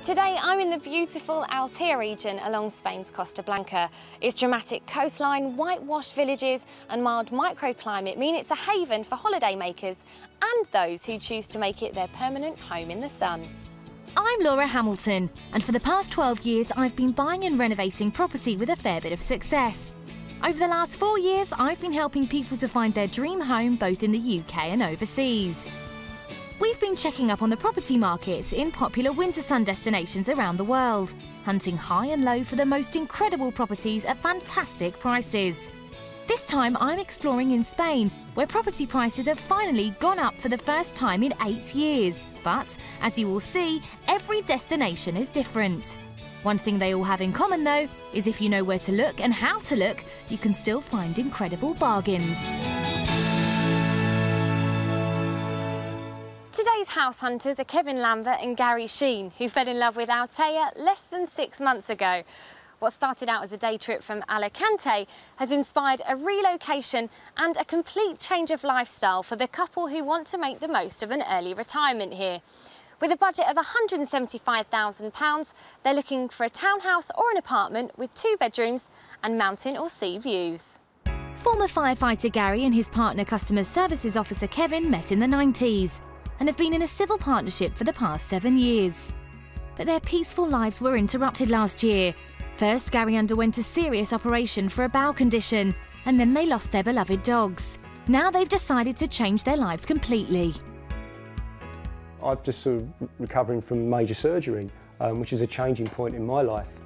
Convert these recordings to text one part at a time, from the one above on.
Today I'm in the beautiful Altea region along Spain's Costa Blanca. Its dramatic coastline, whitewashed villages and mild microclimate mean it's a haven for holidaymakers and those who choose to make it their permanent home in the sun. I'm Laura Hamilton, and for the past 12 years I've been buying and renovating property with a fair bit of success. Over the last 4 years I've been helping people to find their dream home both in the UK and overseas. We've been checking up on the property market in popular winter sun destinations around the world, hunting high and low for the most incredible properties at fantastic prices. This time I'm exploring in Spain, where property prices have finally gone up for the first time in 8 years. But, as you will see, every destination is different. One thing they all have in common though, is if you know where to look and how to look, you can still find incredible bargains. Today's house hunters are Kevin Lambert and Gary Sheen, who fell in love with Altea less than 6 months ago. What started out as a day trip from Alicante has inspired a relocation and a complete change of lifestyle for the couple who want to make the most of an early retirement here. With a budget of £175,000, they're looking for a townhouse or an apartment with 2 bedrooms and mountain or sea views. Former firefighter Gary and his partner customer services officer Kevin met in the 90s. And have been in a civil partnership for the past 7 years. But their peaceful lives were interrupted last year. First, Gary underwent a serious operation for a bowel condition, and then they lost their beloved dogs. Now they've decided to change their lives completely. I've just sort of recovering from major surgery, which is a changing point in my life.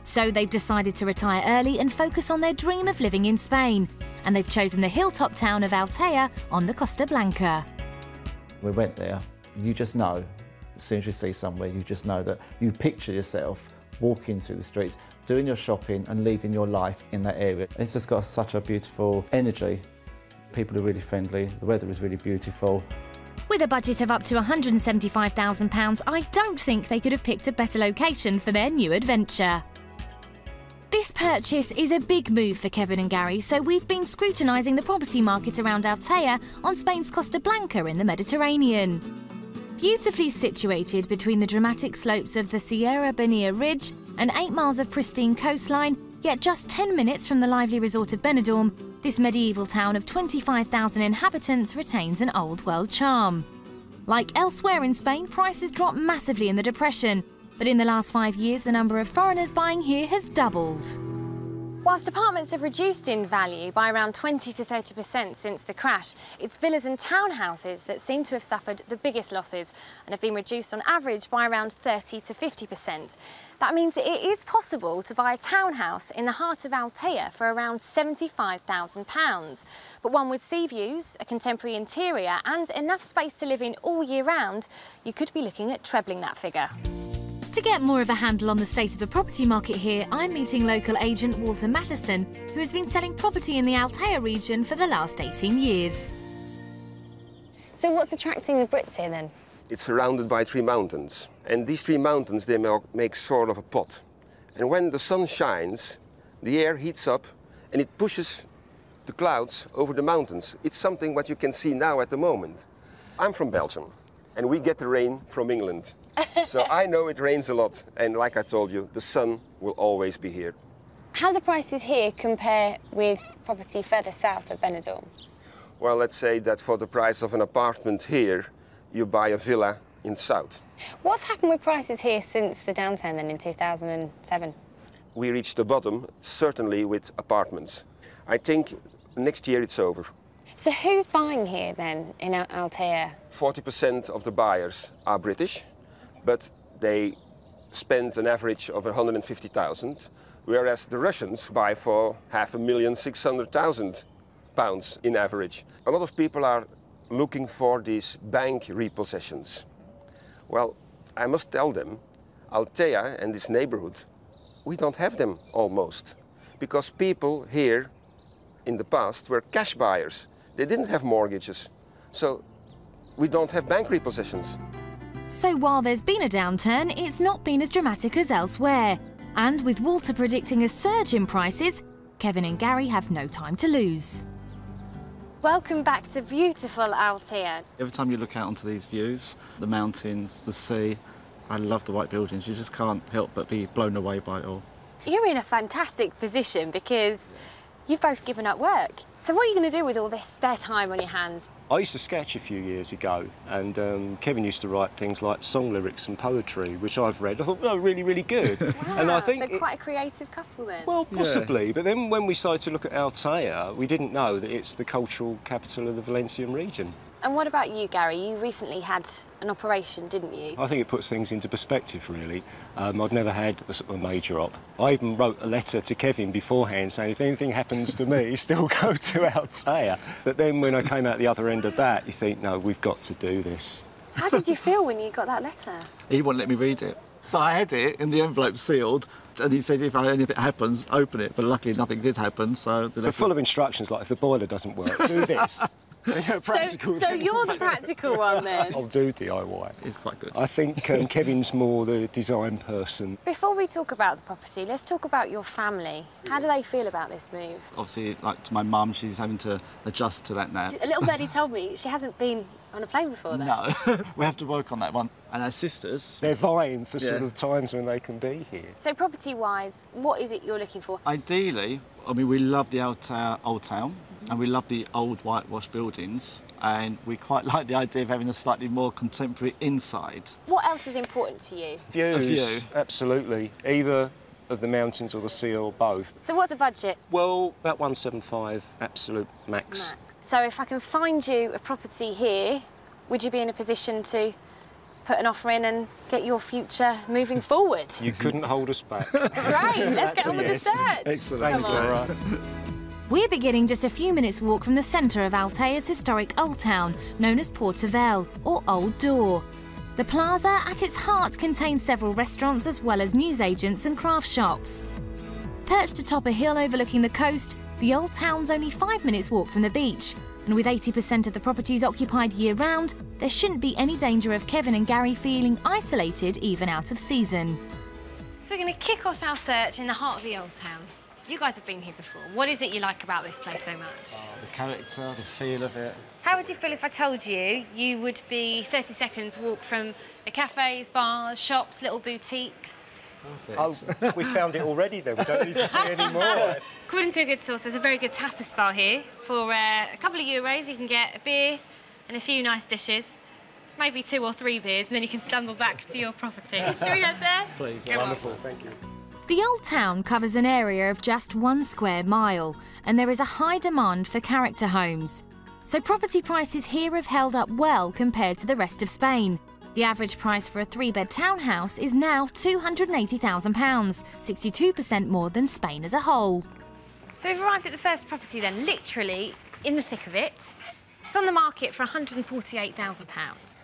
So they've decided to retire early and focus on their dream of living in Spain. And they've chosen the hilltop town of Altea on the Costa Blanca. We went there, you just know, as soon as you see somewhere, you just know that you picture yourself walking through the streets, doing your shopping and leading your life in that area. It's just got such a beautiful energy. People are really friendly, the weather is really beautiful. With a budget of up to £175,000, I don't think they could have picked a better location for their new adventure. This purchase is a big move for Kevin and Gary, so we've been scrutinising the property market around Altea on Spain's Costa Blanca in the Mediterranean. Beautifully situated between the dramatic slopes of the Sierra Bonilla Ridge and 8 miles of pristine coastline, yet just 10 minutes from the lively resort of Benidorm, this medieval town of 25,000 inhabitants retains an old world charm. Like elsewhere in Spain, prices dropped massively in the Depression, but in the last 5 years, the number of foreigners buying here has doubled. Whilst apartments have reduced in value by around 20 to 30% since the crash, it's villas and townhouses that seem to have suffered the biggest losses and have been reduced on average by around 30 to 50%. That means it is possible to buy a townhouse in the heart of Altea for around £75,000. But one with sea views, a contemporary interior and enough space to live in all year round, you could be looking at trebling that figure. To get more of a handle on the state of the property market here, I'm meeting local agent Walter Matteson, who has been selling property in the Altea region for the last 18 years. So what's attracting the Brits here then? It's surrounded by 3 mountains. And these 3 mountains, they make sort of a pot. And when the sun shines, the air heats up and it pushes the clouds over the mountains. It's something what you can see now at the moment. I'm from Belgium. And we get the rain from England. So I know it rains a lot. And like I told you, the sun will always be here. How do the prices here compare with property further south of Benidorm? Well, let's say that for the price of an apartment here, you buy a villa in south. What's happened with prices here since the downturn then in 2007? We reached the bottom, certainly with apartments. I think next year it's over. So who's buying here then in Altea? 40% of the buyers are British, but they spend an average of 150,000, whereas the Russians buy for £5,600,000 in average. A lot of people are looking for these bank repossessions. Well, I must tell them, Altea and this neighborhood, we don't have them almost, because people here in the past were cash buyers. They didn't have mortgages, so we don't have bank repossessions. So while there's been a downturn, it's not been as dramatic as elsewhere. And with Walter predicting a surge in prices, Kevin and Gary have no time to lose. Welcome back to beautiful Altea. Every time you look out onto these views, the mountains, the sea, I love the white buildings. You just can't help but be blown away by it all. You're in a fantastic position because you've both given up work. So what are you going to do with all this spare time on your hands? I used to sketch a few years ago, and Kevin used to write things like song lyrics and poetry, which I've read. I thought, oh, really, really good. Wow, and I think so quite a creative couple then. Well, possibly, but then when we started to look at Altea, we didn't know that it's the cultural capital of the Valencian region. And what about you, Gary? You recently had an operation, didn't you? I think it puts things into perspective, really. I've never had a sort of major op. I even wrote a letter to Kevin beforehand saying if anything happens to me, still go to Altea. But then when I came out the other end of that, you think, no, we've got to do this. How did you feel when you got that letter? He wouldn't let me read it. So I had it in the envelope sealed, and he said if anything happens, open it. But luckily nothing did happen, so... They're full of instructions, like if the boiler doesn't work, do this. So you're the practical one then? I'll do DIY. It's quite good. I think Kevin's more the design person. Before we talk about the property, let's talk about your family. How do they feel about this move? Obviously, like to my mum, she's having to adjust to that now. A little birdie told me she hasn't been on a plane before then. No, we have to work on that one. And our sisters... They're vying for sort of times when they can be here. So property-wise, what is it you're looking for? Ideally, I mean, we love the Old Town and we love the old whitewashed buildings, and we quite like the idea of having a slightly more contemporary inside. What else is important to you? Views, A view. Absolutely. Either of the mountains or the sea or both. So what's the budget? Well, about 175, absolute max. So if I can find you a property here, would you be in a position to put an offer in and get your future moving forward? You couldn't hold us back. Great, let's get on with the search. Excellent. Thanks, Laura. We're beginning just a few minutes' walk from the centre of Altea's historic Old Town, known as Porta Vell, or Old Door. The plaza at its heart contains several restaurants as well as newsagents and craft shops. Perched atop a hill overlooking the coast, the Old Town's only 5 minutes' walk from the beach, and with 80% of the properties occupied year-round, there shouldn't be any danger of Kevin and Gary feeling isolated even out of season. So we're going to kick off our search in the heart of the Old Town. You guys have been here before. What is it you like about this place so much? The character, the feel of it. How would you feel if I told you you would be 30 seconds walk from the cafes, bars, shops, little boutiques? Perfect. Oh, we found it already then. We don't need to see any more. According to a good source, there's a very good tapas bar here. For a couple of euros, you can get a beer and a few nice dishes. Maybe 2 or 3 beers, and then you can stumble back to your property. Should we head there? Please. Wonderful, thank you. The Old Town covers an area of just 1 square mile, and there is a high demand for character homes. So property prices here have held up well compared to the rest of Spain. The average price for a 3-bed townhouse is now £280,000, 62% more than Spain as a whole. So we've arrived at the first property then, literally in the thick of it. It's on the market for £148,000.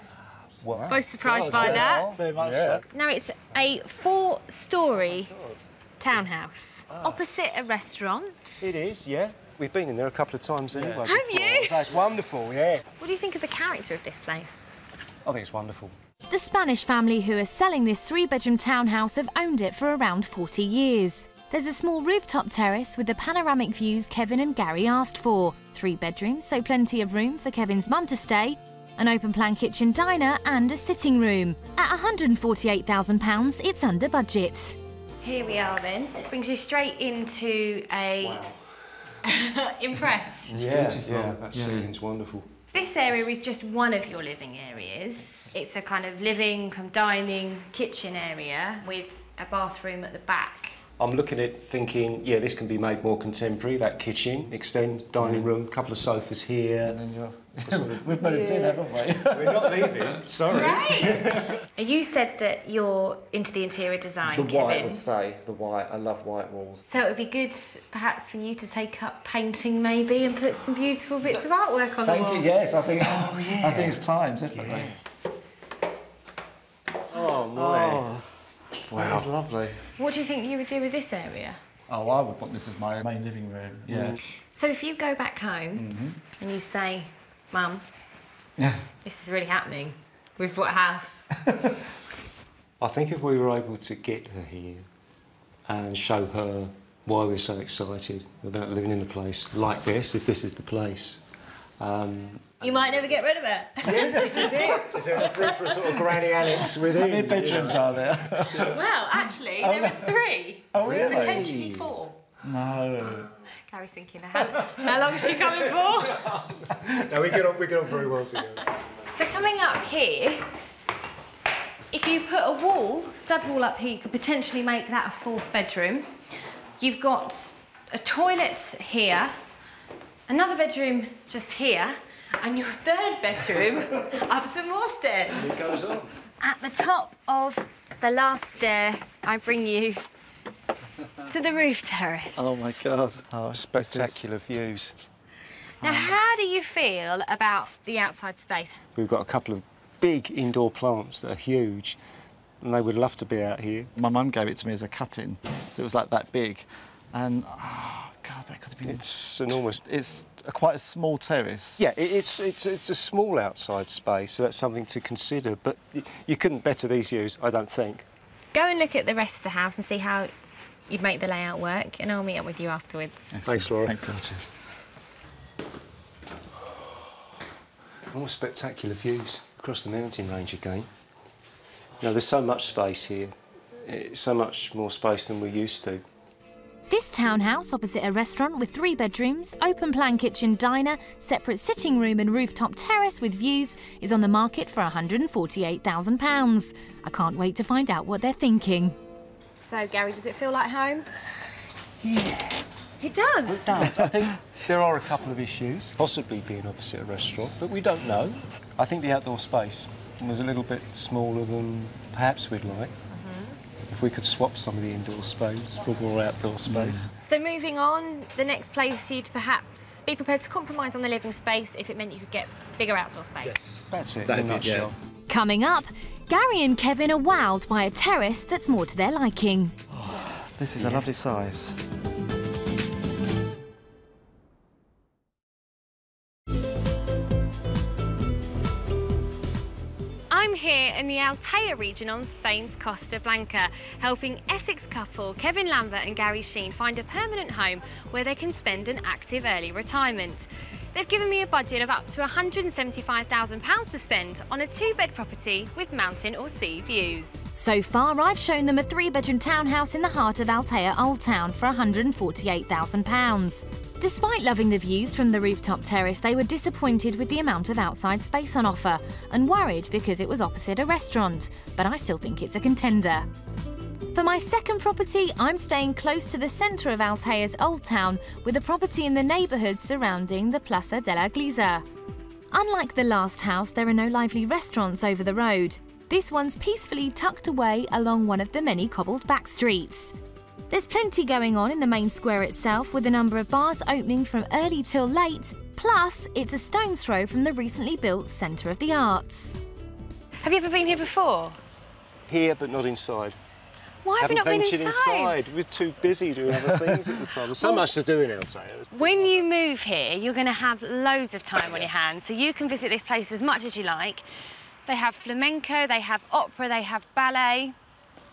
Wow. Both surprised by that. Very much so. Now it's a 4-storey townhouse opposite a restaurant. It is, yeah. We've been in there a couple of times anyway. Have before, you? So it's wonderful, yeah. What do you think of the character of this place? I think it's wonderful. The Spanish family who are selling this 3-bedroom townhouse have owned it for around 40 years. There's a small rooftop terrace with the panoramic views Kevin and Gary asked for. 3 bedrooms, so plenty of room for Kevin's mum to stay. An open-plan kitchen diner and a sitting room. At £148,000, it's under budget. Here we are then. Brings you straight into a... Wow. Impressed? It's beautiful. Yeah, that ceiling's wonderful. This area is just one of your living areas. It's a kind of living, dining, kitchen area with a bathroom at the back. I'm looking at thinking, yeah, this can be made more contemporary, that kitchen, extend dining room, a couple of sofas here. And then you're... We've moved in, haven't we? We're not leaving, sorry. Right. You said that you're into the interior design, The Kevin. white, I would say. The white. I love white walls. So it would be good, perhaps, for you to take up painting, maybe, and put some beautiful bits of artwork on the wall. Thank you, yes. I think, I think it's time, definitely. Yeah. Oh, my. Oh, wow. That was lovely. What do you think you would do with this area? Oh, I would want this as my main living room, yeah. So if you go back home and you say, Mum, this is really happening. We've bought a house. I think if we were able to get her here and show her why we're so excited about living in a place like this, if this is the place, You might never get rid of it. Yeah, this is it. Is there room for a sort of granny annex within? How many bedrooms are there? Well, actually, there are 3. Oh, really? Potentially 4. No. Gary's thinking, how long is she coming for? No, we get on very well together. So coming up here, if you put a wall, stud wall up here, you could potentially make that a 4th bedroom. You've got a toilet here, another bedroom just here, and your 3rd bedroom up some more stairs. It goes on. At the top of the last stair, I bring you to the roof terrace. Oh my God. Oh, Spectacular views. Now, how do you feel about the outside space? We've got a couple of big indoor plants that are huge, and they would love to be out here. My mum gave it to me as a cut-in, so it was like that big. And, oh God, that could have been... It's enormous. It's quite a small terrace. Yeah, it's a small outside space, so that's something to consider, but you couldn't better these views, I don't think. Go and look at the rest of the house and see how you'd make the layout work, and I'll meet up with you afterwards. Excellent. Thanks, Laura. Thanks, Laura. Cheers. More spectacular views across the mountain range again. You know, there's so much space here. It's so much more space than we're used to. This townhouse opposite a restaurant with 3 bedrooms, open plan kitchen diner, separate sitting room and rooftop terrace with views is on the market for £148,000. I can't wait to find out what they're thinking. So, Gary, does it feel like home? Yeah. It does. It does. I think there are a couple of issues, possibly being opposite a restaurant, but we don't know. I think the outdoor space was a little bit smaller than perhaps we'd like. If we could swap some of the indoor space for more outdoor space. So moving on, the next place you'd perhaps be prepared to compromise on the living space if it meant you could get bigger outdoor space. Yes. That's it, That'd in a be- yeah. nutshell. Coming up, Gary and Kevin are wowed by a terrace that's more to their liking. This is a lovely size. I'm here in the Altea region on Spain's Costa Blanca, helping Essex couple Kevin Lambert and Gary Sheen find a permanent home where they can spend an active early retirement. They've given me a budget of up to £175,000 to spend on a 2-bed property with mountain or sea views. So far, I've shown them a 3-bedroom townhouse in the heart of Altea Old Town for £148,000. Despite loving the views from the rooftop terrace, they were disappointed with the amount of outside space on offer and worried because it was opposite a restaurant, but I still think it's a contender. For my second property, I'm staying close to the centre of Altea's Old Town with a property in the neighbourhood surrounding the Plaza de la Gliza. Unlike the last house, there are no lively restaurants over the road. This one's peacefully tucked away along one of the many cobbled back streets. There's plenty going on in the main square itself, with a number of bars opening from early till late, plus it's a stone's throw from the recently built Centre of the Arts. Have you ever been here before? Here, but not inside. Why have you not been ventured inside. We're too busy doing other things at the time. There's so much to do in Altea. When you move here, you're going to have loads of time on your hands, so you can visit this place as much as you like. They have flamenco, they have opera, they have ballet,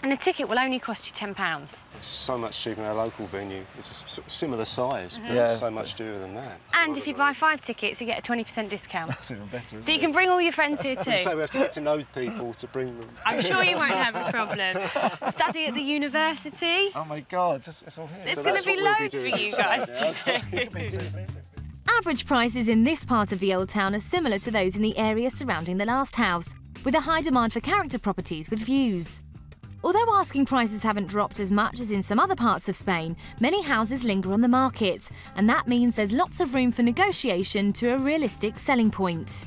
and a ticket will only cost you £10. It's so much cheaper than our local venue. It's a sort of similar size, but Yeah. so much dearer than that. And if you buy 5 tickets, you get a 20% discount. That's even better, So you can bring all your friends here too. So we have to get to know people to bring them. I'm sure you won't have a problem. Study at the university. Oh my God, it's all here. There's So going that's to be what we'll be loads for doing you guys outside to do. Average prices in this part of the Old Town are similar to those in the area surrounding the last house, with a high demand for character properties with views. Although asking prices haven't dropped as much as in some other parts of Spain, many houses linger on the market, and that means there's lots of room for negotiation to a realistic selling point.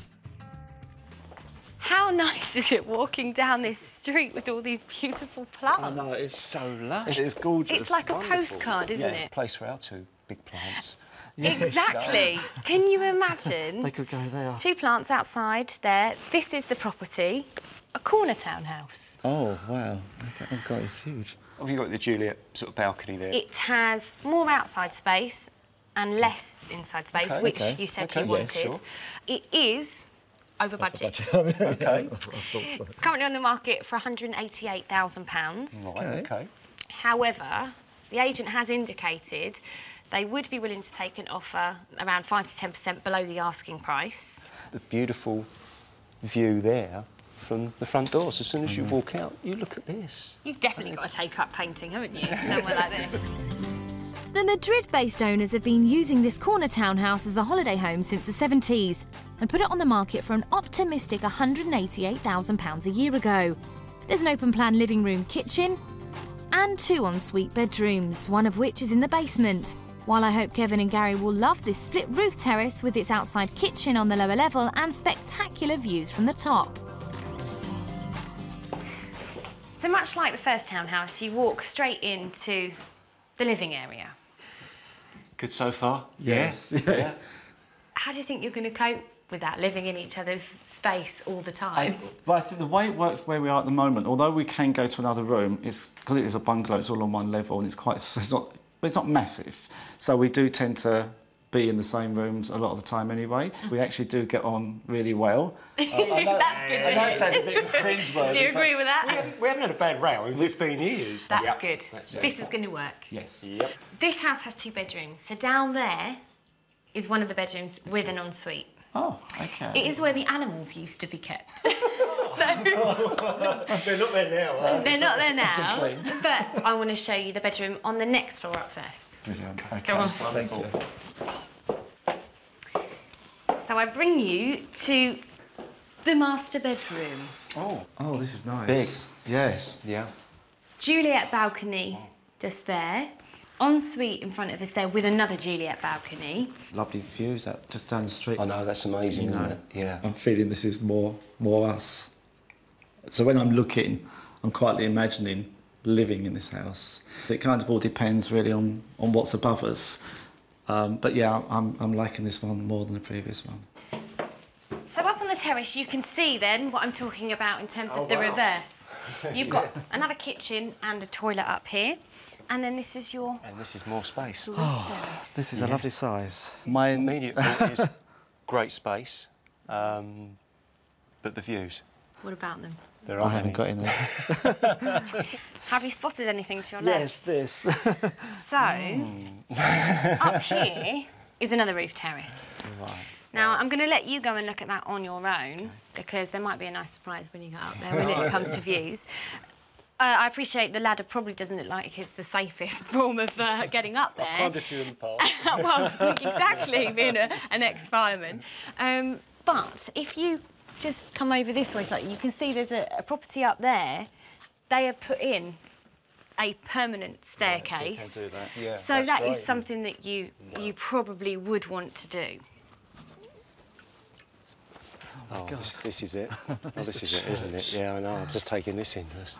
How nice is it walking down this street with all these beautiful plants? I know, it's so lush. It's gorgeous. It's like a Wonderful. postcard, isn't Yeah, it? place for our 2 big plants. Exactly. Can you imagine? They could go there. 2 plants outside there. This is the property, a corner townhouse. Oh, wow. Okay. Oh, God, it's huge. Have you got the Juliet sort of balcony there? It has more outside space and less inside space, Okay, which okay, you said okay, you yeah, wanted. sure. It is over budget. Okay. It's currently on the market for £188,000. Right, okay. However, the agent has indicated They would be willing to take an offer around 5 to 10% below the asking price. The beautiful view there from the front doors. As soon as you walk out, you look at this. You've definitely got to take up painting, haven't you? Somewhere like this. The Madrid-based owners have been using this corner townhouse as a holiday home since the 70s and put it on the market for an optimistic £188,000 a year ago. There's an open-plan living room kitchen and 2 ensuite bedrooms, one of which is in the basement. While I hope Kevin and Gary will love this split roof terrace with its outside kitchen on the lower level and spectacular views from the top. So much like the first townhouse, you walk straight into the living area. Good so far? Yes. Yeah. How do you think you're going to cope with that, living in each other's space all the time? But I think the way it works where we are at the moment, although we can go to another room, it's because it is a bungalow, it's all on one level and it's not massive. So we do tend to be in the same rooms a lot of the time anyway. We actually do get on really well. That's good. I know it sounds a bit cringe-worthy. Do you agree with that? We haven't had a bad row in 15 years. That's good. That's it. This is going to work. Yes. Yep. This house has 2 bedrooms. So down there is one of the bedrooms with an ensuite. Oh, OK. It is where the animals used to be kept. They're not there now. They're not there now. But I want to show you the bedroom on the next floor up first. Brilliant. OK. Go on. Thank you. So I bring you to the master bedroom. Oh, this is nice. Big. Yes. Yeah. Juliet balcony just there. Ensuite in front of us there with another Juliet balcony. Lovely views that just down the street. I know, that's amazing, isn't it? Yeah. I'm feeling this is more us. So when I'm looking, I'm quietly imagining living in this house. It kind of all depends really on what's above us. But yeah, I'm liking this one more than the previous one. So up on the terrace you can see then what I'm talking about in terms of the reverse. You've got another kitchen and a toilet up here. And then this is your... And this is more space. terrace. This is a lovely size. My Immediate thought is great space, but the views. What about them? There I are haven't got in there. Have you spotted anything to your left? Yes, this. So, up here is another roof terrace. Right. Now, I'm going to let you go and look at that on your own, because there might be a nice surprise when you go up there when it comes to views. I appreciate the ladder probably doesn't look like it's the safest form of getting up there. I've climbed a few in the past. Well, exactly, being an ex-fireman. But if you just come over this way slightly, you can see there's a property up there. They have put in a permanent staircase. Right, so you can do that. Yeah, so that great, is something that you probably would want to do. Oh, this is it. Oh, this is it, isn't it? Yeah, I know. I'm just taking this in first.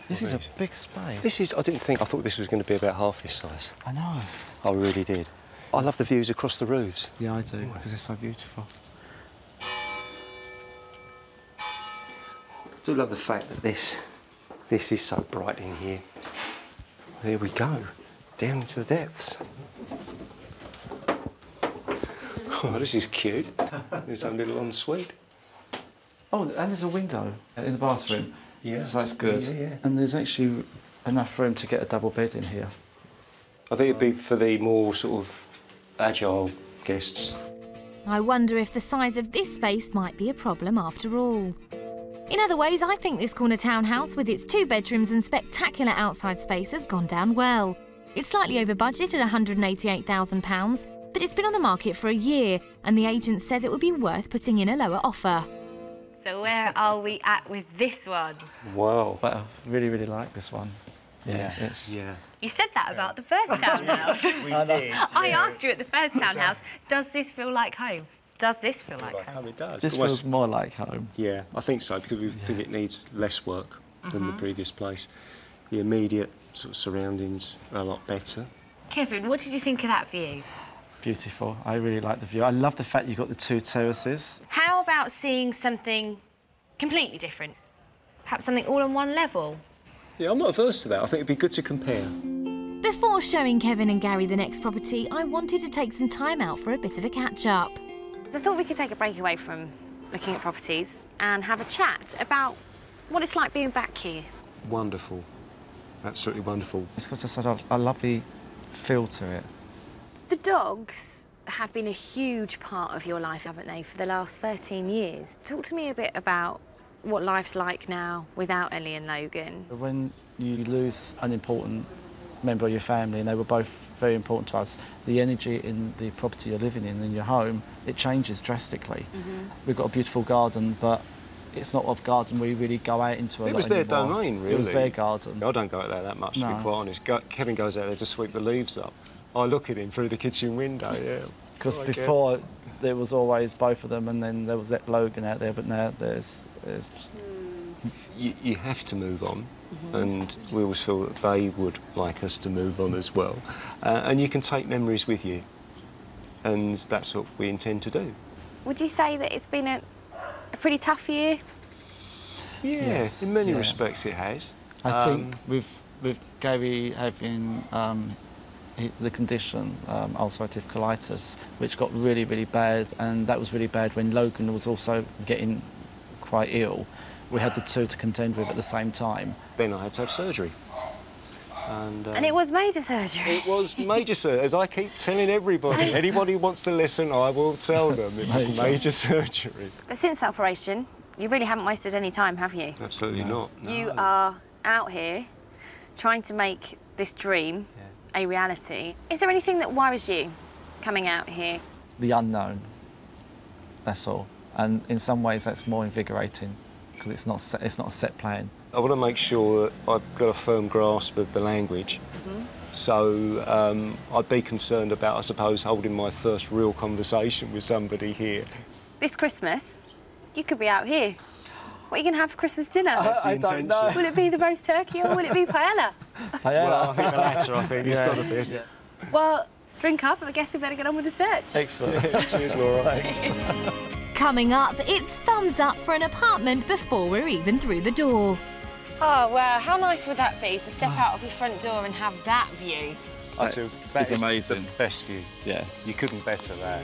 This is a big space. This is... I thought this was going to be about half this size. I know. I really did. I love the views across the roofs. Yeah, I do, because they're so beautiful. I do love the fact that this is so bright in here. There we go, down into the depths. Oh, this is cute. There's a little ensuite. Oh, and there's a window in the bathroom. Yeah. So that's good. Yeah. And there's actually enough room to get a double bed in here. I think it'd be for the more sort of agile guests. I wonder if the size of this space might be a problem after all. In other ways, I think this corner townhouse with its 2 bedrooms and spectacular outside space has gone down well. It's slightly over budget at £188,000, but it's been on the market for a year and the agent says it would be worth putting in a lower offer. So where are we at with this one? Wow. But I really, really like this one. Yeah. Yeah. You said that about the first townhouse. We did. I asked you at the first townhouse, does this feel like home? Does this feel like home? It does. This feels more like home. Yeah, I think so, because we think it needs less work than the previous place. The immediate sort of surroundings are a lot better. Kevin, what did you think of that view? Beautiful. I really like the view. I love the fact you've got the 2 terraces. How about seeing something completely different? Perhaps something all on one level? Yeah, I'm not averse to that. I think it'd be good to compare. Before showing Kevin and Gary the next property, I wanted to take some time out for a bit of a catch-up. I thought we could take a break away from looking at properties and have a chat about what it's like being back here. Wonderful. Absolutely wonderful. It's got just a lovely feel to it. The dogs have been a huge part of your life, haven't they, for the last 13 years? Talk to me a bit about what life's like now without Ellie and Logan. When you lose an important member of your family, and they were both very important to us, the energy in the property you're living in your home, it changes drastically. We've got a beautiful garden, but it's not a garden we really go out into a lot It was their anymore. domain, really. It was their garden. I don't go out there that much, to be quite honest. Kevin goes out there to sweep the leaves up. I look at him through the kitchen window, yeah. Because before, there was always both of them, and then there was Logan out there, but now there's You have to move on, and we always feel that they would like us to move on as well. And you can take memories with you, and that's what we intend to do. Would you say that it's been a pretty tough year? Yeah, Yes, in many respects it has. I think with Gary having the condition, ulcerative colitis, which got really, really bad, and that was really bad when Logan was also getting quite ill. We had the two to contend with at the same time. Then I had to have surgery. And it was major surgery. It was major surgery, as I keep telling everybody. Anybody who wants to listen, I will tell them. It was major surgery. But since the operation, you really haven't wasted any time, have you? Absolutely not. No. You are out here trying to make this dream a reality. Is there anything that worries you coming out here? The unknown, that's all. And in some ways that's more invigorating because it's not a set plan. I want to make sure that I've got a firm grasp of the language. So I'd be concerned about, I suppose, holding my first real conversation with somebody here. This Christmas, you could be out here. What are you going to have for Christmas dinner? I don't know. Will it be the roast turkey or will it be paella? Well, I think the latter, I think. It's got to be. Yeah. Well, drink up, I guess we better get on with the search. Excellent. Cheers, Laura. Coming up, it's thumbs up for an apartment before we're even through the door. Oh, wow, how nice would that be to step out of your front door and have that view? That is amazing. The best view. Yeah. You couldn't better that.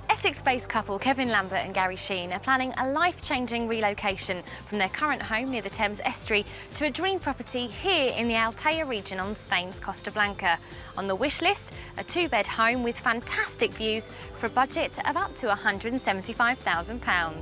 Essex-based couple Kevin Lambert and Gary Sheen are planning a life-changing relocation from their current home near the Thames Estuary to a dream property here in the Altea region on Spain's Costa Blanca. On the wish list, a two-bed home with fantastic views for a budget of up to £175,000.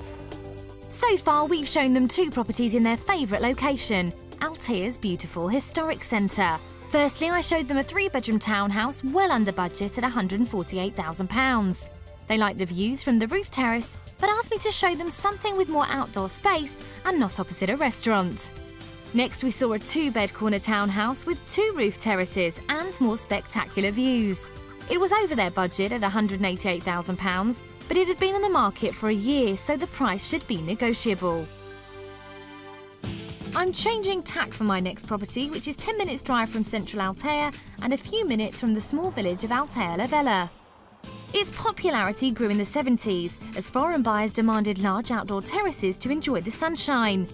So far, we've shown them two properties in their favourite location, Altea's beautiful historic centre. Firstly, I showed them a three-bedroom townhouse well under budget at £148,000. They like the views from the roof terrace, but asked me to show them something with more outdoor space and not opposite a restaurant. Next, we saw a two-bed corner townhouse with two roof terraces and more spectacular views. It was over their budget at £188,000, but it had been on the market for a year, so the price should be negotiable. I'm changing tack for my next property, which is 10 minutes drive from central Altea and a few minutes from the small village of Altea la Vella. Its popularity grew in the 70s as foreign buyers demanded large outdoor terraces to enjoy the sunshine.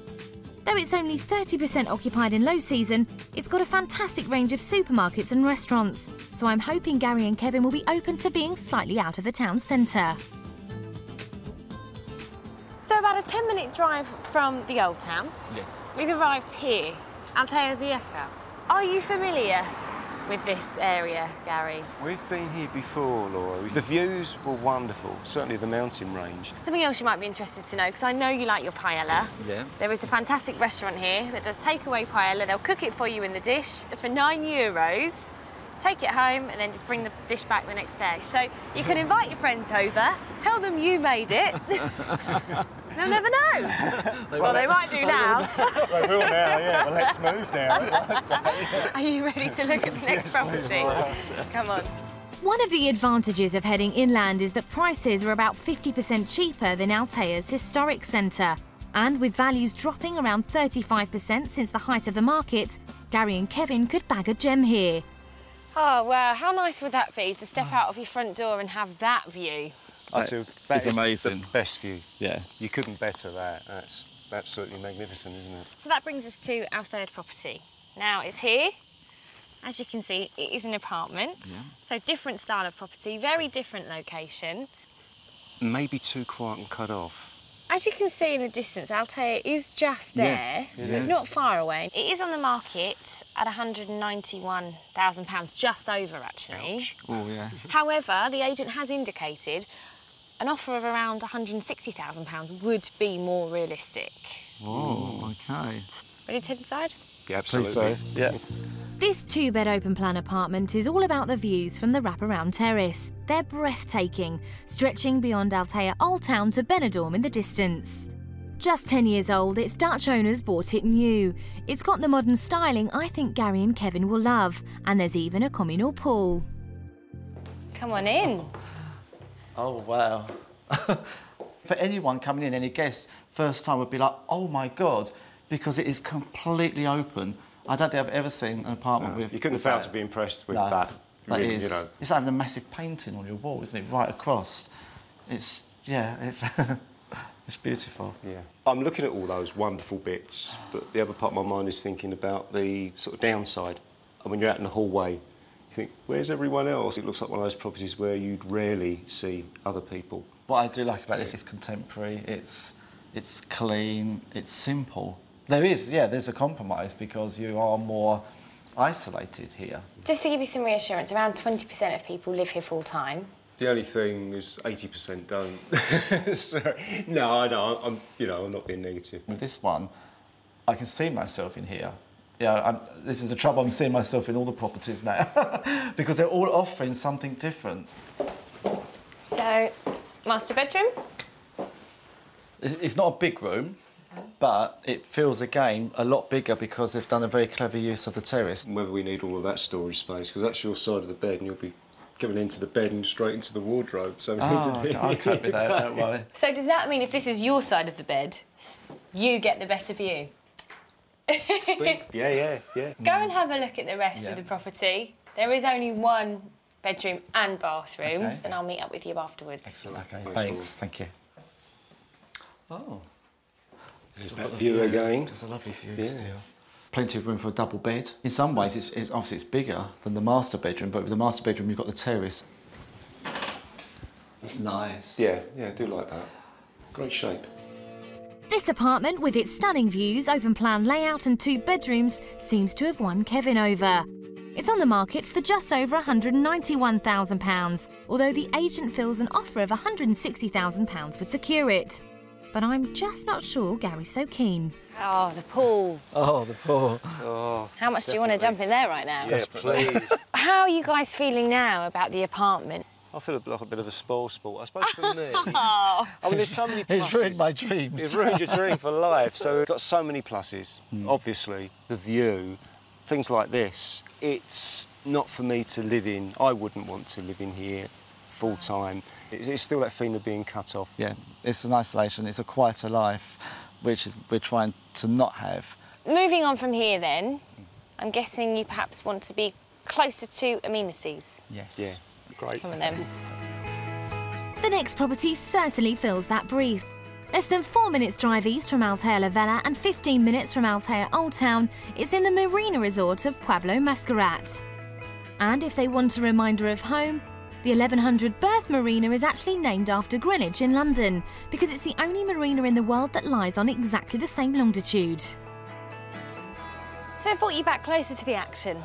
Though it's only 30% occupied in low season, it's got a fantastic range of supermarkets and restaurants, so I'm hoping Gary and Kevin will be open to being slightly out of the town centre. So about a 10-minute drive from the old town. Yes. We've arrived here, Altea Vieja. Are you familiar with this area, Gary? We've been here before, Laura. The views were wonderful, certainly the mountain range. Something else you might be interested to know, because I know you like your paella. Yeah. There is a fantastic restaurant here that does takeaway paella. They'll cook it for you in the dish for €9. Take it home and then just bring the dish back the next day. So you can invite your friends over, tell them you made it. They'll never know. Well, they might do now. They will now, yeah. Well, let's move now. Are you ready to look at the next property? Come on. One of the advantages of heading inland is that prices are about 50% cheaper than Altea's historic centre. And with values dropping around 35% since the height of the market, Gary and Kevin could bag a gem here. Oh, wow, how nice would that be to step out of your front door and have that view? That is amazing. The best view. Yeah. You couldn't better that. That's absolutely magnificent, isn't it? So that brings us to our third property. Now, it's here. As you can see, it is an apartment. Yeah. So different style of property, very different location. Maybe too quiet and cut off. As you can see in the distance, Altea is just there, so it's not far away. It is on the market at £191,000, just over actually. Ouch. Oh, yeah. However, the agent has indicated an offer of around £160,000 would be more realistic. Oh, OK. Ready to head inside? Yeah, absolutely. So. Yeah. This two-bed open-plan apartment is all about the views from the wraparound terrace. They're breathtaking, stretching beyond Altea Old Town to Benidorm in the distance. Just 10 years old, its Dutch owners bought it new. It's got the modern styling I think Gary and Kevin will love, and there's even a communal pool. Come on in. Oh, wow. For anyone coming in, any guest, first time would be like, oh my God, because it is completely open. I don't think I've ever seen an apartment with. You couldn't fail to be impressed with that. That really, is. You know. It's having a massive painting on your wall, isn't it? Right across. It's, yeah, it's, it's beautiful. Yeah. I'm looking at all those wonderful bits, but the other part of my mind is thinking about the sort of downside. And when you're out in the hallway, you think, where's everyone else? It looks like one of those properties where you'd rarely see other people. What I do like about this is contemporary, it's clean, it's simple. There's a compromise because you are more isolated here. Just to give you some reassurance, around 20% of people live here full time. The only thing is 80% don't. Sorry. No, I'm not being negative. With this one, I can see myself in here. Yeah, this is the trouble, I'm seeing myself in all the properties now because they're all offering something different. So, master bedroom? It's not a big room, but it feels, again, a lot bigger because they've done a very clever use of the terrace. And whether we need all of that storage space, because that's your side of the bed and you'll be coming into the bed and straight into the wardrobe, so we need to do I'll cope with that, don't worry. So does that mean if this is your side of the bed, you get the better view? Yeah. Go and have a look at the rest of the property. There is only one bedroom and bathroom, and I'll meet up with you afterwards. Excellent. OK, thanks. Thank you. Oh. There's that view again. There's a lovely view still. Plenty of room for a double bed. In some ways, obviously it's bigger than the master bedroom, but with the master bedroom, you've got the terrace. Nice. Yeah, I do like that. Great shape. This apartment, with its stunning views, open-plan layout and 2 bedrooms, seems to have won Kevin over. It's on the market for just over £191,000, although the agent feels an offer of £160,000 would secure it. But I'm just not sure Gary's so keen. Oh, the pool. Oh, the pool. Oh, how much do you want to jump in there right now? Yeah, please. How are you guys feeling now about the apartment? I feel like a bit of a spoil sport. I suppose for me... I mean, there's so many pluses. It's ruined my dreams. It's ruined your dream for life. So we've got so many pluses. Obviously, the view, things like this. It's not for me to live in. I wouldn't want to live in here full-time. It's still that feeling of being cut off. Yeah, it's an isolation. It's a quieter life, which we're trying to not have. Moving on from here, then, I'm guessing you perhaps want to be closer to amenities. Yes. Yeah, great. Come on, then. The next property certainly fills that brief. Less than 4 minutes drive east from Altea La Vella and 15 minutes from Altea Old Town, it's in the marina resort of Pueblo Mascarat. And if they want a reminder of home, the 1100 berth marina is actually named after Greenwich in London because it's the only marina in the world that lies on exactly the same longitude. So I brought you back closer to the action,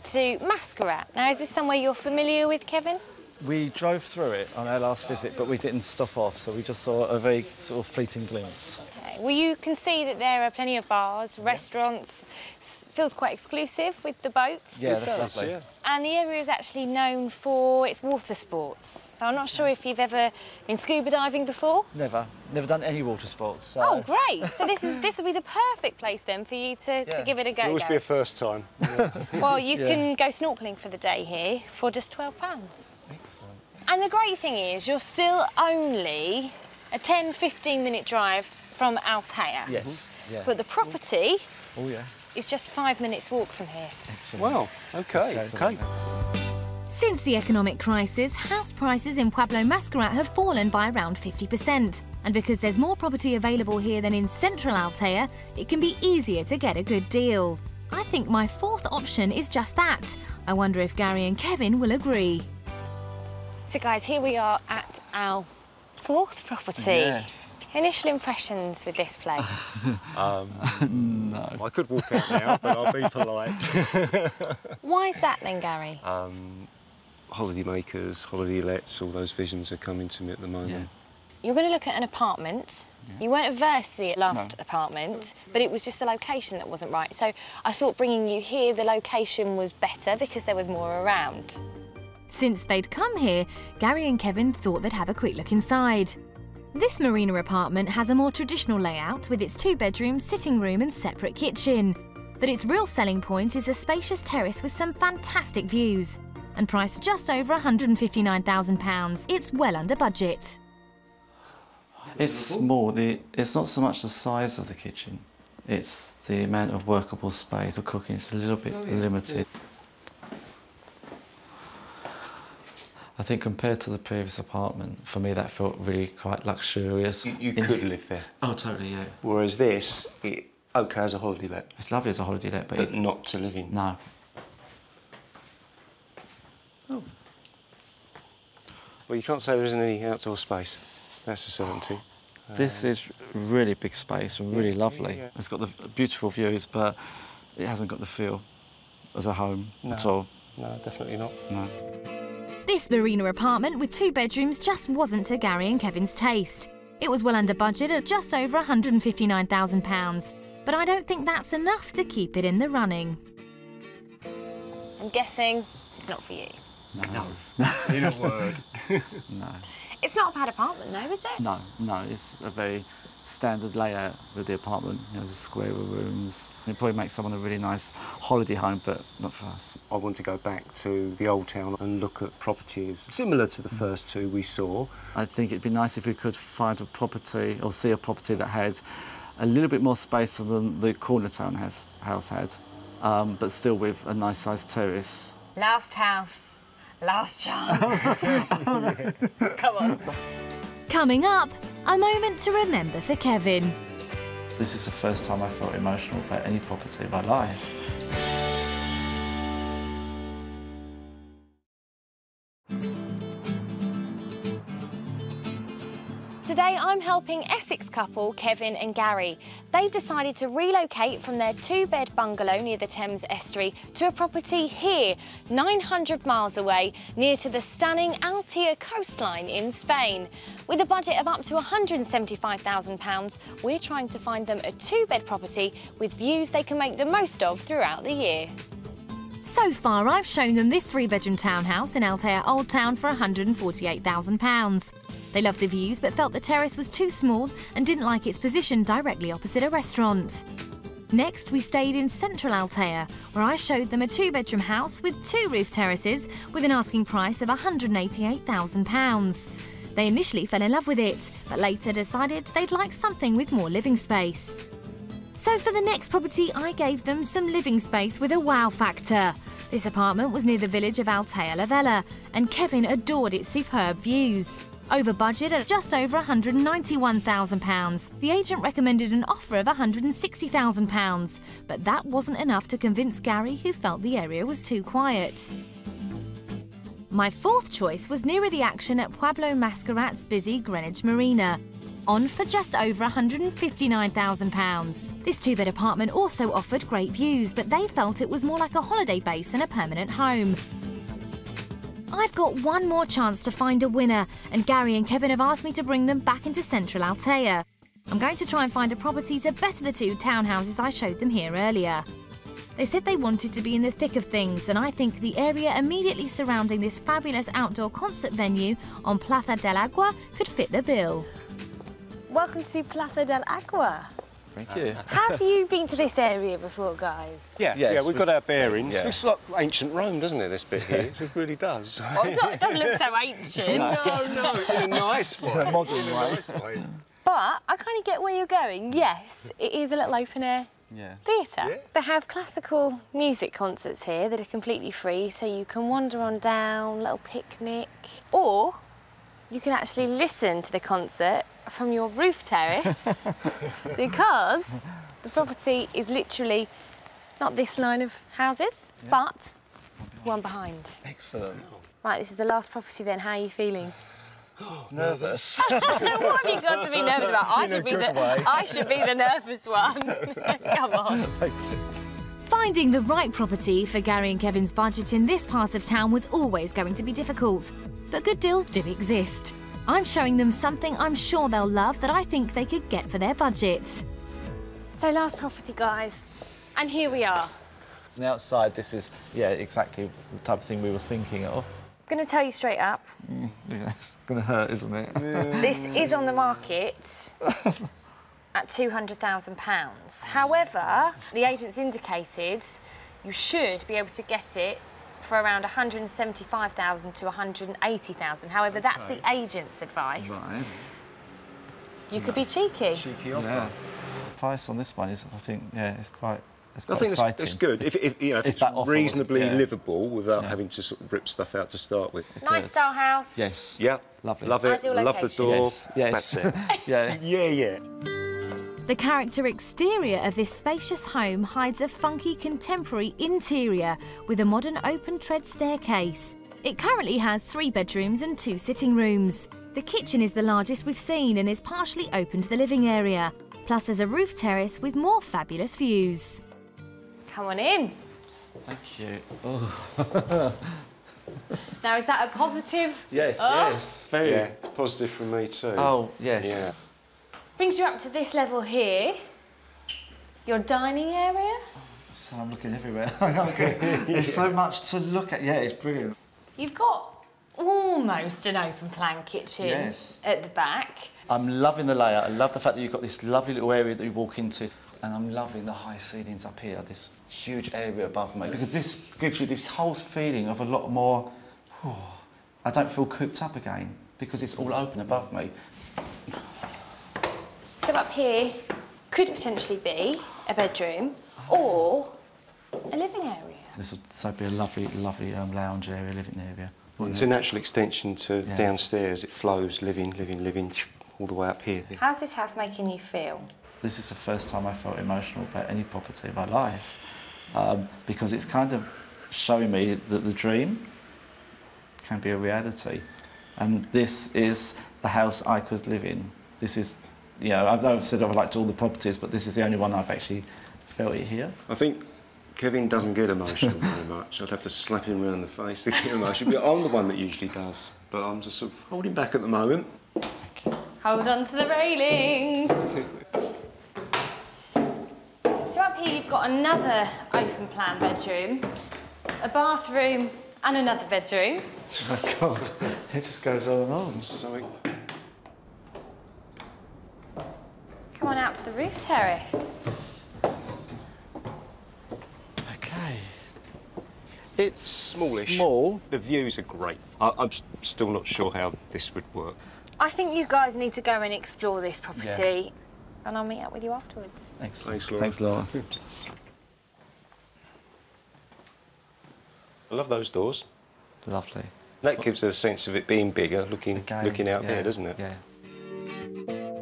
to Mascarat. Now, is this somewhere you're familiar with, Kevin? We drove through it on our last visit, but we didn't stop off, so we just saw a very sort of fleeting glimpse. Okay. Well, you can see that there are plenty of bars, restaurants. Feels quite exclusive with the boats. Yeah, that's lovely. Yeah. And the area is actually known for its water sports. So I'm not sure if you've ever been scuba diving before. Never done any water sports. So. Oh, great! So this will be the perfect place then for you to give it a go. It'll always be a first time. Yeah. Well, you can go snorkelling for the day here for just £12. Excellent. And the great thing is you're still only a 10-15 minute drive from Altea. Yes. Yeah. But the property is just 5 minutes walk from here. Excellent. Wow, OK. Since the economic crisis, house prices in Pueblo Mascarat have fallen by around 50%. And because there's more property available here than in central Altea, it can be easier to get a good deal. I think my fourth option is just that. I wonder if Gary and Kevin will agree. So guys, here we are at our fourth property. Yeah. Initial impressions with this place? No. I could walk out now, but I'll be polite. Why is that then, Gary? Holiday makers, holiday lets, all those visions are coming to me at the moment. Yeah. You're going to look at an apartment. Yeah. You weren't averse to the last apartment, but it was just the location that wasn't right. So I thought bringing you here, the location was better because there was more around. Since they'd come here, Gary and Kevin thought they'd have a quick look inside. This Marina apartment has a more traditional layout with its 2 bedrooms, sitting room and separate kitchen. But its real selling point is the spacious terrace with some fantastic views. And priced just over £159,000, it's well under budget. It's small. It's not so much the size of the kitchen, it's the amount of workable space for cooking. It's a little bit limited. I think compared to the previous apartment, for me that felt really quite luxurious. You could live there. Oh, totally, yeah. Whereas this, OK as a holiday let. It's lovely as a holiday let, but not to live in. No. Oh. Well, you can't say there isn't any outdoor space. That's a certainty. This is really big space and really lovely. Yeah. It's got the beautiful views, but it hasn't got the feel as a home at all. No, definitely not. No. This Marina apartment with 2 bedrooms just wasn't to Gary and Kevin's taste. It was well under budget at just over £159,000, but I don't think that's enough to keep it in the running. I'm guessing it's not for you. No. In a word. No. It's not a bad apartment though, is it? No, it's a very standard layout with the apartment. You know, there's square rooms. It probably makes someone a really nice holiday home, but not for us. I want to go back to the old town and look at properties similar to the first 2 we saw. I think it'd be nice if we could find a property or see a property that had a little bit more space than the corner town house had, but still with a nice sized terrace. Last house. Last chance. Come on. Coming up, a moment to remember for Kevin. This is the first time I felt emotional about any property in my life. Today I'm helping Essex couple Kevin and Gary. They've decided to relocate from their 2-bed bungalow near the Thames estuary to a property here, 900 miles away, near to the stunning Altea coastline in Spain. With a budget of up to £175,000, we're trying to find them a 2-bed property with views they can make the most of throughout the year. So far, I've shown them this 3-bedroom townhouse in Altea Old Town for £148,000. They loved the views but felt the terrace was too small and didn't like its position directly opposite a restaurant. Next, we stayed in central Altea, where I showed them a 2-bedroom house with 2 roof terraces with an asking price of £188,000. They initially fell in love with it, but later decided they'd like something with more living space. So for the next property, I gave them some living space with a wow factor. This apartment was near the village of Altea La Vella, and Kevin adored its superb views. Over budget at just over £191,000. The agent recommended an offer of £160,000, but that wasn't enough to convince Gary, who felt the area was too quiet. My 4th choice was nearer the action at Pueblo Mascarat's busy Greenwich Marina, on for just over £159,000. This 2-bed apartment also offered great views, but they felt it was more like a holiday base than a permanent home. I've got one more chance to find a winner, and Gary and Kevin have asked me to bring them back into central Altea. I'm going to try and find a property to better the 2 townhouses I showed them here earlier. They said they wanted to be in the thick of things, and I think the area immediately surrounding this fabulous outdoor concert venue on Plaza del Agua could fit the bill. Welcome to Plaza del Agua. Thank you. Have you been to this area before, guys? Yeah, we've got our bearings. Yeah. It's like ancient Rome, doesn't it, this bit here? It really does. Well, it doesn't look so ancient. No, in a nice way. A modern in a way. nice way. But I kind of get where you're going. Yes, it is a little open-air theatre. Yeah. They have classical music concerts here that are completely free, so you can wander on down, little picnic, or you can actually listen to the concert from your roof terrace because the property is literally not this line of houses, but one behind. Excellent. Right, this is the last property then. How are you feeling? Nervous. What have you got to be nervous about? I should be the nervous one. Come on. Thank you. Finding the right property for Gary and Kevin's budget in this part of town was always going to be difficult. But good deals do exist. I'm showing them something I'm sure they'll love that I think they could get for their budget. So last property, guys. And here we are. On the outside, this is, yeah, exactly the type of thing we were thinking of. I'm going to tell you straight up. Yeah, it's going to hurt, isn't it? This is on the market at £200,000. However, the agents indicated you should be able to get it for around £175,000 to £180,000. However, that's the agent's advice. Right. You could be cheeky. Cheeky offer. Yeah. The price on this one is, I think, yeah, it's quite I think exciting. it's good. If it's that offer reasonably was, yeah. livable without having to sort of rip stuff out to start with. Nice style house. Yes. Yeah. Lovely. Love it. Ideal Love the location. door. Yes. Yes. That's it. Yeah. Yeah. The character exterior of this spacious home hides a funky contemporary interior with a modern open tread staircase. It currently has 3 bedrooms and 2 sitting rooms. The kitchen is the largest we've seen and is partially open to the living area. Plus there's a roof terrace with more fabulous views. Come on in. Thank you. Oh. Now, is that a positive? Yes, yes. Very. Yeah. It's positive from me too. Oh, yes. Yeah. Brings you up to this level here. Your dining area. So I'm looking everywhere. There's so much to look at. Yeah, it's brilliant. You've got almost an open plan kitchen at the back. I'm loving the layout. I love the fact that you've got this lovely little area that you walk into. And I'm loving the high ceilings up here, this huge area above me, because this gives you this whole feeling of a lot more, I don't feel cooped up again, because it's all open above me. So up here could potentially be a bedroom or a living area. This would so be a lovely, lovely lounge area, living area. It's a natural extension to downstairs. It flows, living, all the way up here. How's this house making you feel? This is the first time I felt emotional about any property in my life, because it's kind of showing me that the dream can be a reality. And this is the house I could live in. This is, you know, I've said I've liked all the properties, but this is the only one I've actually felt it here. I think Kevin doesn't get emotional very much. I'd have to slap him around the face to get emotional. But I'm the one that usually does. But I'm just sort of holding back at the moment. Hold on to the railings. So up here you've got another open plan bedroom, a bathroom and another bedroom. Oh my God, it just goes on and on. So Come on out to the roof terrace. Okay. It's smallish. Small. The views are great. I'm still not sure how this would work. I think you guys need to go and explore this property and I'll meet up with you afterwards. Excellent. Thanks, Laura. Thanks, Laura. I love those doors. Lovely. That gives a sense of it being bigger, looking out there, doesn't it? Yeah.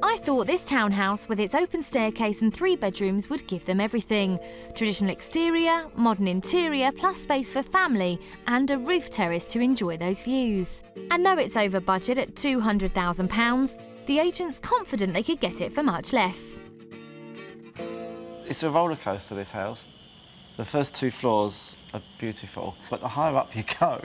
I thought this townhouse with its open staircase and 3 bedrooms would give them everything. Traditional exterior, modern interior, plus space for family and a roof terrace to enjoy those views. And though it's over budget at £200,000, the agent's confident they could get it for much less. It's a roller coaster, this house. The first 2 floors are beautiful, but the higher up you go,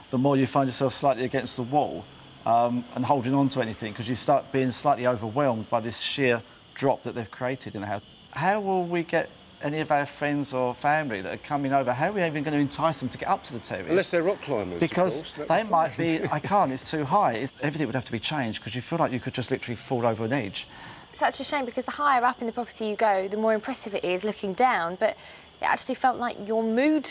the more you find yourself slightly against the wall. And holding on to anything, because you start being slightly overwhelmed by this sheer drop that they've created in the house. How will we get any of our friends or family that are coming over, how are we even going to entice them to get up to the terrace? Unless they're rock climbers, because they might be, I can't, it's too high. Everything would have to be changed, because you feel like you could just literally fall over an edge. Such a shame, because the higher up in the property you go, the more impressive it is looking down, but it actually felt like your mood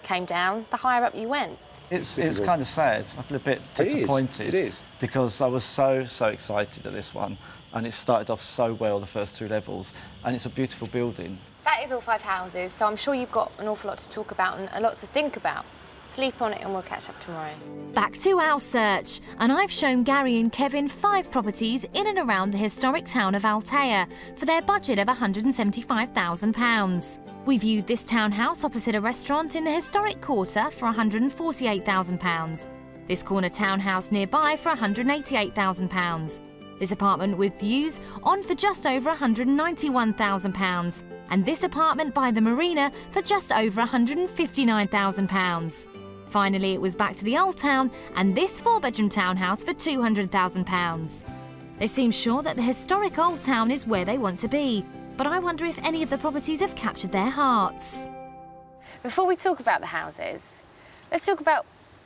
came down the higher up you went. It's kind of sad. I feel a bit disappointed. It is. Because I was so excited at this one, and it started off so well, the first 2 levels, and it's a beautiful building. That is all 5 houses, so I'm sure you've got an awful lot to talk about and a lot to think about. Sleep on it and we'll catch up tomorrow. Back to our search, and I've shown Gary and Kevin 5 properties in and around the historic town of Altea for their budget of £175,000. We viewed this townhouse opposite a restaurant in the historic quarter for £148,000. This corner townhouse nearby for £188,000. This apartment with views on for just over £191,000. And this apartment by the marina for just over £159,000. Finally, it was back to the old town and this 4-bedroom townhouse for £200,000. They seem sure that the historic old town is where they want to be, but I wonder if any of the properties have captured their hearts. Before we talk about the houses, let's talk about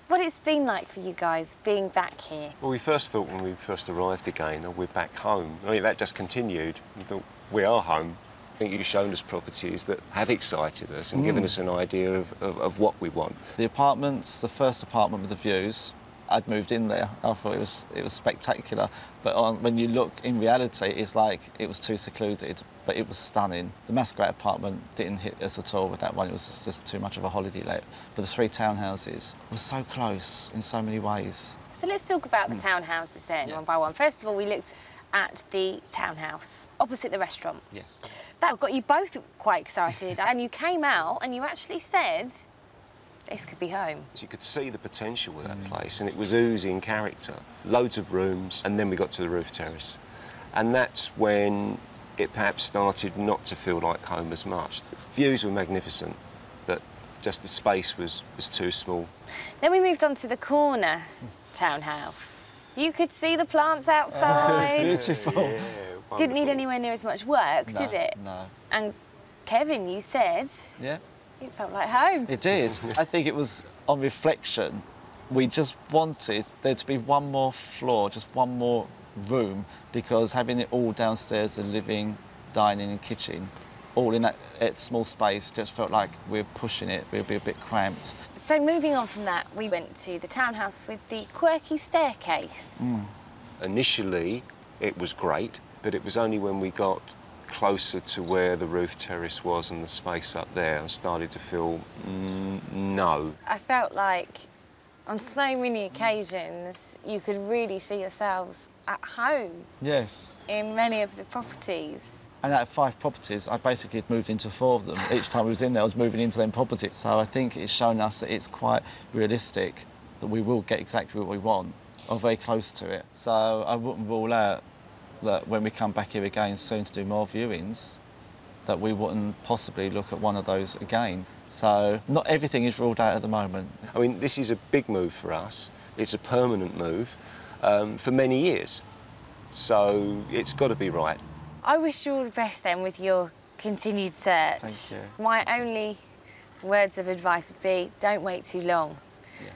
what it's been like for you guys being back here. Well, we first thought when we first arrived again, oh, we're back home. I mean, that just continued. We thought, we are home. I think you've shown us properties that have excited us and given us an idea of what we want. The apartments, the first apartment with the views, I'd moved in there. I thought it was spectacular. But when you look in reality, it's like it was too secluded, but it was stunning. The Masquerade apartment didn't hit us at all with that one. It was just too much of a holiday let. But the 3 townhouses were so close in so many ways. So let's talk about the townhouses then, one by one. First of all, we looked at the townhouse opposite the restaurant. Yes. That got you both quite excited, and you came out and you actually said, this could be home. So you could see the potential of that place, and it was oozing character. Loads of rooms, and then we got to the roof terrace. And that's when it perhaps started not to feel like home as much. The views were magnificent, but just the space was too small. Then we moved on to the corner townhouse. You could see the plants outside. Beautiful. Yeah, Didn't need anywhere near as much work, No, did it? no. And Kevin, you said Yeah. it felt like home. It did. I think it was, on reflection, we just wanted there to be one more floor, just one more room, because having it all downstairs, the living, dining and kitchen, all in that small space, just felt like we were pushing it, we'd be a bit cramped. So moving on from that, we went to the townhouse with the quirky staircase. Initially, it was great, but it was only when we got closer to where the roof terrace was and the space up there, I started to feel, no. I felt like on so many occasions you could really see yourselves at home Yes. in many of the properties. And out of 5 properties, I basically had moved into 4 of them. Each time I was in there, I was moving into them properties. So I think it's shown us that it's quite realistic, that we will get exactly what we want, or very close to it. So I wouldn't rule out that when we come back here again soon to do more viewings, that we wouldn't possibly look at one of those again. So not everything is ruled out at the moment. I mean, this is a big move for us. It's a permanent move for many years. So it's got to be right. I wish you all the best then with your continued search. Thank you. My only words of advice would be don't wait too long,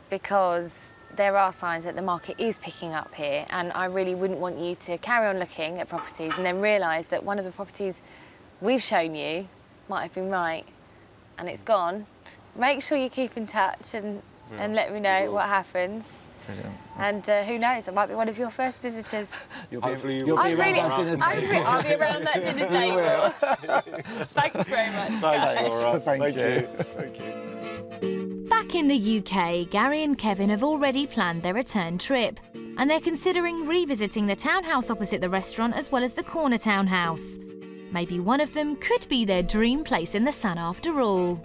because there are signs that the market is picking up here, and I really wouldn't want you to carry on looking at properties and then realise that one of the properties we've shown you might have been right and it's gone. Make sure you keep in touch and let me know what happens. Brilliant. And who knows, I might be one of your first visitors. Hopefully you'll be around that dinner table. I'll be around that dinner table. Thanks very much, guys. Thank you. Thank you. Back in the UK, Gary and Kevin have already planned their return trip, and they're considering revisiting the townhouse opposite the restaurant as well as the corner townhouse. Maybe one of them could be their dream place in the sun after all.